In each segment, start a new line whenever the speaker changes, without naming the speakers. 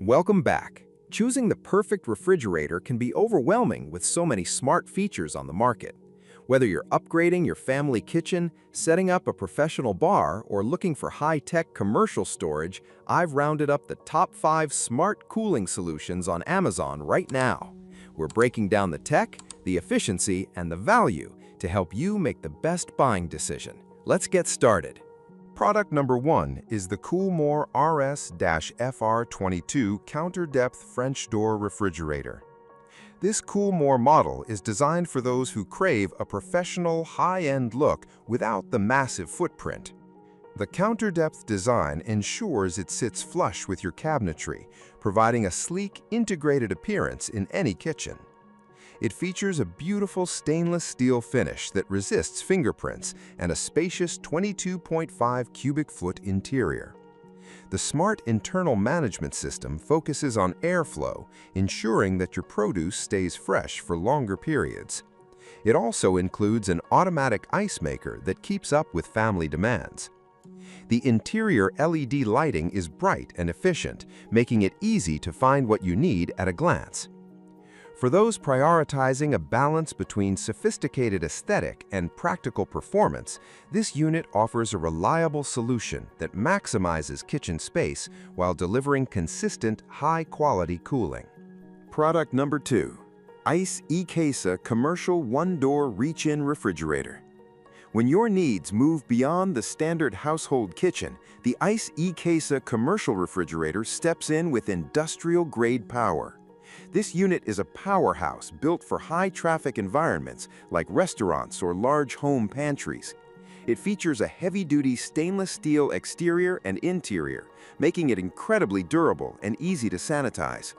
Welcome back. Choosing the perfect refrigerator can be overwhelming with so many smart features on the market. Whether you're upgrading your family kitchen, setting up a professional bar, or looking for high-tech commercial storage, I've rounded up the top 5 smart cooling solutions on Amazon right now. We're breaking down the tech, the efficiency, and the value to help you make the best buying decision. Let's get started.
Product number 1 is the KoolMore RS-FR22 Counter-Depth French Door Refrigerator. This KoolMore model is designed for those who crave a professional, high-end look without the massive footprint. The counter-depth design ensures it sits flush with your cabinetry, providing a sleek, integrated appearance in any kitchen. It features a beautiful stainless steel finish that resists fingerprints and a spacious 22.5 cubic foot interior. The smart internal management system focuses on airflow, ensuring that your produce stays fresh for longer periods. It also includes an automatic ice maker that keeps up with family demands. The interior LED lighting is bright and efficient, making it easy to find what you need at a glance. For those prioritizing a balance between sophisticated aesthetic and practical performance, this unit offers a reliable solution that maximizes kitchen space while delivering consistent, high-quality cooling.
Product number 2. ICECASA Commercial One-Door Reach-In Refrigerator. When your needs move beyond the standard household kitchen, the ICECASA Commercial Refrigerator steps in with industrial-grade power. This unit is a powerhouse built for high-traffic environments like restaurants or large home pantries. It features a heavy-duty stainless steel exterior and interior, making it incredibly durable and easy to sanitize.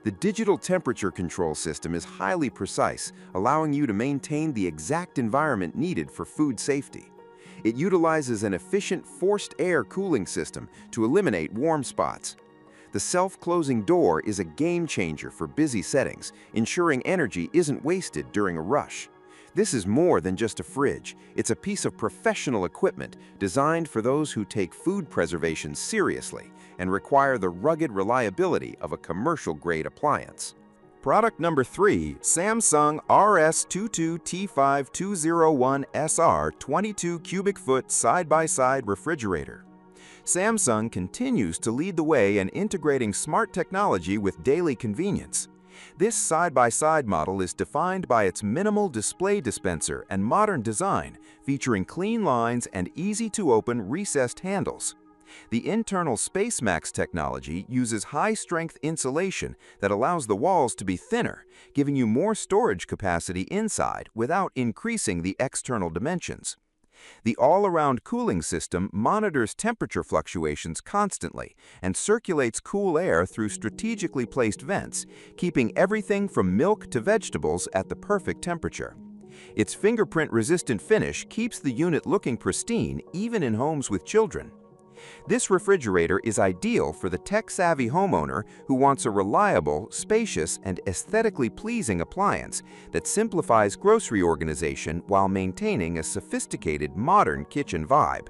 The digital temperature control system is highly precise, allowing you to maintain the exact environment needed for food safety. It utilizes an efficient forced air cooling system to eliminate warm spots. The self-closing door is a game-changer for busy settings, ensuring energy isn't wasted during a rush. This is more than just a fridge. It's a piece of professional equipment designed for those who take food preservation seriously and require the rugged reliability of a commercial-grade appliance. Product number 3, Samsung RS22T5201SR 22 cubic foot side-by-side refrigerator. Samsung continues to lead the way in integrating smart technology with daily convenience. This side-by-side model is defined by its minimal display dispenser and modern design, featuring clean lines and easy-to-open recessed handles. The internal SpaceMax technology uses high-strength insulation that allows the walls to be thinner, giving you more storage capacity inside without increasing the external dimensions. The all-around cooling system monitors temperature fluctuations constantly and circulates cool air through strategically placed vents, keeping everything from milk to vegetables at the perfect temperature. Its fingerprint-resistant finish keeps the unit looking pristine even in homes with children. This refrigerator is ideal for the tech-savvy homeowner who wants a reliable, spacious, and aesthetically pleasing appliance that simplifies grocery organization while maintaining a sophisticated, modern kitchen vibe.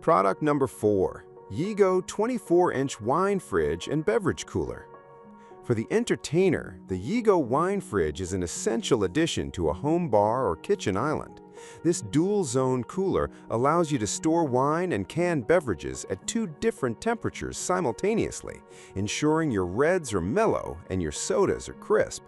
Product number 4. Yeego 24-inch Wine Fridge and Beverage Cooler. For the entertainer, the Yeego wine fridge is an essential addition to a home bar or kitchen island. This dual-zone cooler allows you to store wine and canned beverages at 2 different temperatures simultaneously, ensuring your reds are mellow and your sodas are crisp.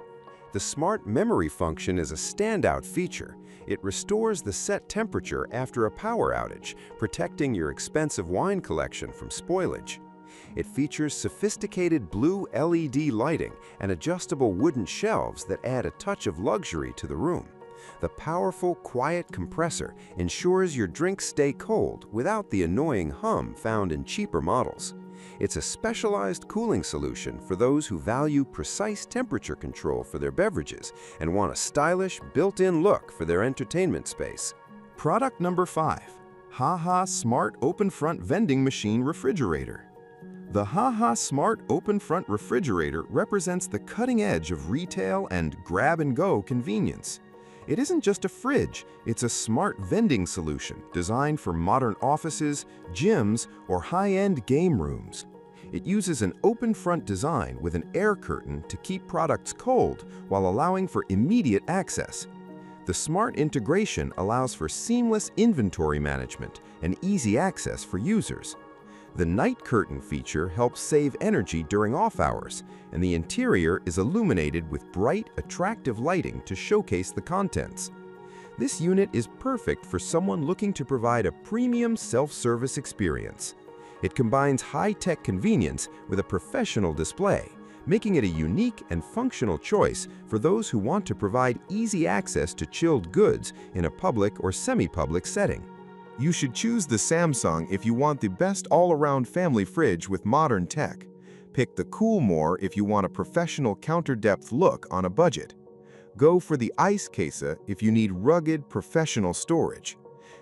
The smart memory function is a standout feature. It restores the set temperature after a power outage, protecting your expensive wine collection from spoilage. It features sophisticated blue LED lighting and adjustable wooden shelves that add a touch of luxury to the room. The powerful, quiet compressor ensures your drinks stay cold without the annoying hum found in cheaper models. It's a specialized cooling solution for those who value precise temperature control for their beverages and want a stylish, built-in look for their entertainment space. Product number 5. HaHa Smart Open Front Vending Machine Refrigerator. The HaHa Smart Open Front Refrigerator represents the cutting edge of retail and grab-and-go convenience. It isn't just a fridge, it's a smart vending solution designed for modern offices, gyms, or high-end game rooms. It uses an open front design with an air curtain to keep products cold while allowing for immediate access. The smart integration allows for seamless inventory management and easy access for users. The night curtain feature helps save energy during off hours, and the interior is illuminated with bright, attractive lighting to showcase the contents. This unit is perfect for someone looking to provide a premium self-service experience. It combines high-tech convenience with a professional display, making it a unique and functional choice for those who want to provide easy access to chilled goods in a public or semi-public setting.
You should choose the Samsung if you want the best all-around family fridge with modern tech. Pick the KoolMore if you want a professional counter-depth look on a budget. Go for the ICECASA if you need rugged, professional storage.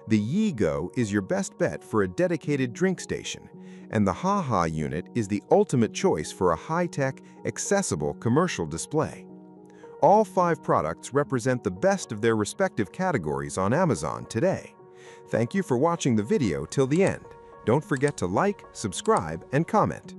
The Yeego is your best bet for a dedicated drink station, and the HaHa unit is the ultimate choice for a high-tech, accessible commercial display. All 5 products represent the best of their respective categories on Amazon today. Thank you for watching the video till the end. Don't forget to like, subscribe, and comment.